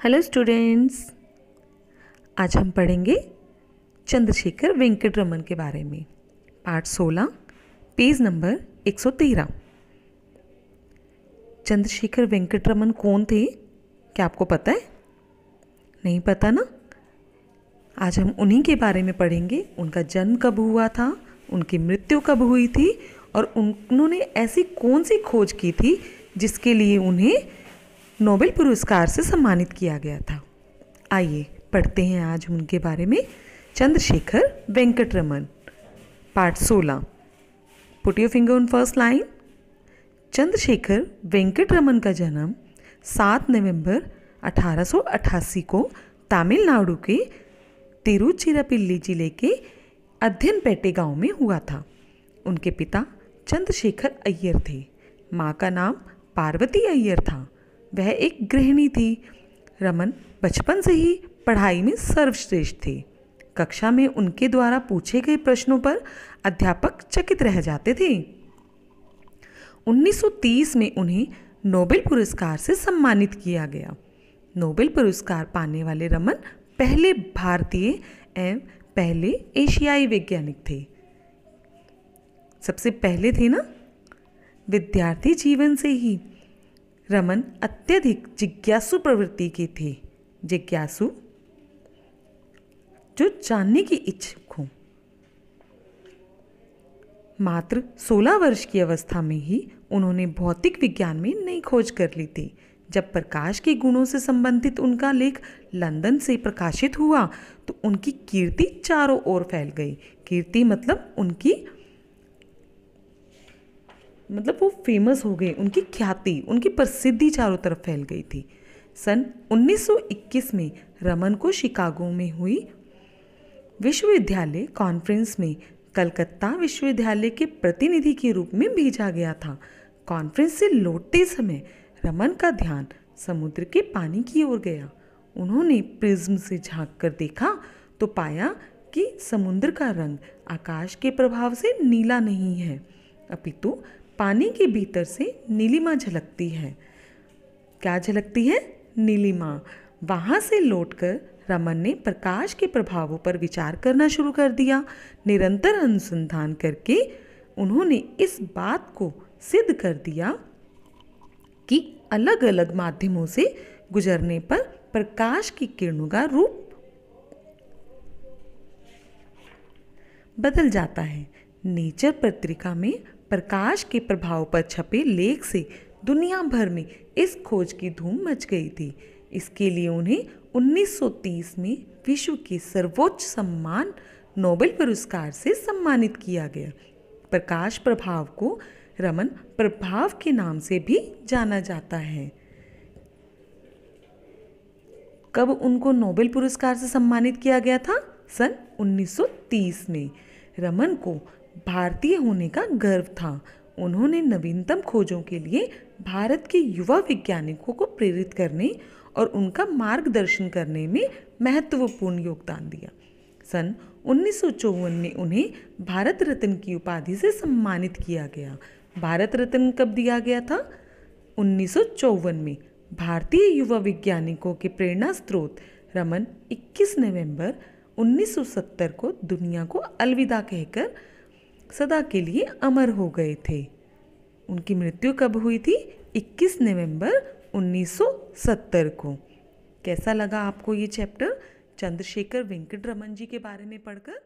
Hello students, आज हम पढ़ेंगे चंद्रशेखर वेंकट रमन के बारे में। Part 16, page number 113। Chandrashekhar Venkat Raman कौन थे? क्या आपको पता है? नहीं पता ना? आज हम उन्हीं के बारे में पढ़ेंगे। उनका जन्म कब हुआ था, उनकी मृत्यु कब हुई थी और उन्होंने ऐसी कौन सी खोज की थी जिसके लिए उन्हें नोबेल पुरस्कार से सम्मानित किया गया था। आइए पढ़ते हैं आज उनके बारे में। Chandrashekhar Venkat Raman, part 16। Put your finger on first line. Chandrashekhar Venkat Raman का जन्म 7 नवंबर 1888 को तमिलनाडु के तिरुचिरापल्ली जिले के अध्यनपेटे गांव में हुआ था। उनके पिता चंद्रशेखर अय्यर थे। माँ का नाम पार्वती अय्यर था। वह एक गृहिणी थी। रमन बचपन से ही पढ़ाई में सर्वश्रेष्ठ थे। कक्षा में उनके द्वारा पूछे गए प्रश्नों पर अध्यापक चकित रह जाते थे। 1930 में उन्हें नोबेल पुरस्कार से सम्मानित किया गया। नोबेल पुरस्कार पाने वाले रमन पहले भारतीय एवं पहले एशियाई वैज्ञानिक थे। सबसे पहले थे ना। विद्यार्थी जीवन से ही रमन अत्यधिक जिज्ञासु प्रवृत्ति के थे। जिज्ञासु जो जानने की इच्छुक हो। मात्र 16 वर्ष की अवस्था में ही उन्होंने भौतिक विज्ञान में नई खोज कर ली थी। जब प्रकाश के गुणों से संबंधित उनका लेख लंदन से प्रकाशित हुआ तो उनकी कीर्ति चारों ओर फैल गई। कीर्ति मतलब वो फेमस हो गए। उनकी ख्याति, उनकी प्रसिद्धि चारों तरफ फैल गई थी। सन 1921 में रमन को शिकागो में हुई विश्वविद्यालय कॉन्फ्रेंस में कलकत्ता विश्वविद्यालय के प्रतिनिधि के रूप में भेजा गया था। कॉन्फ्रेंस से लौटते समय रमन का ध्यान समुद्र के पानी की ओर गया। उन्होंने प्रिज्म से झांक कर देखा तो पाया कि समुद्र का रंग आकाश के प्रभाव से नीला नहीं है, अपितु पानी के भीतर से नीलिमा झलकती है। क्या झलकती है? नीलिमा। वहाँ से लौटकर रमन ने प्रकाश के प्रभावों पर विचार करना शुरू कर दिया। निरंतर अनुसंधान करके उन्होंने इस बात को सिद्ध कर दिया कि अलग अलग माध्यमों से गुजरने पर प्रकाश की किरणों का रूप बदल जाता है। नेचर पत्रिका में प्रकाश के प्रभाव पर छपे लेख से दुनिया भर में इस खोज की धूम मच गई थी। इसके लिए उन्हें 1930 में विश्व के सर्वोच्च सम्मान नोबेल पुरस्कार से सम्मानित किया गया। प्रकाश प्रभाव को रमन प्रभाव के नाम से भी जाना जाता है। कब उनको नोबेल पुरस्कार से सम्मानित किया गया था? सन 1930 में। रमन को भारतीय होने का गर्व था। उन्होंने नवीनतम खोजों के लिए भारत के युवा वैज्ञानिकों को प्रेरित करने और उनका मार्गदर्शन करने में महत्वपूर्ण योगदान दिया। सन 1954 में उन्हें भारत रत्न की उपाधि से सम्मानित किया गया। भारत रत्न कब दिया गया था? 1954 में। भारतीय युवा वैज्ञानिकों के प्रेरणा स्रोत रमन 21 नवंबर 1970 को दुनिया को अलविदा कहकर सदा के लिए अमर हो गए थे। उनकी मृत्यु कब हुई थी? 21 नवंबर 1970 को। कैसा लगा आपको ये चैप्टर चंद्रशेखर वेंकट रमन जी के बारे में पढ़कर?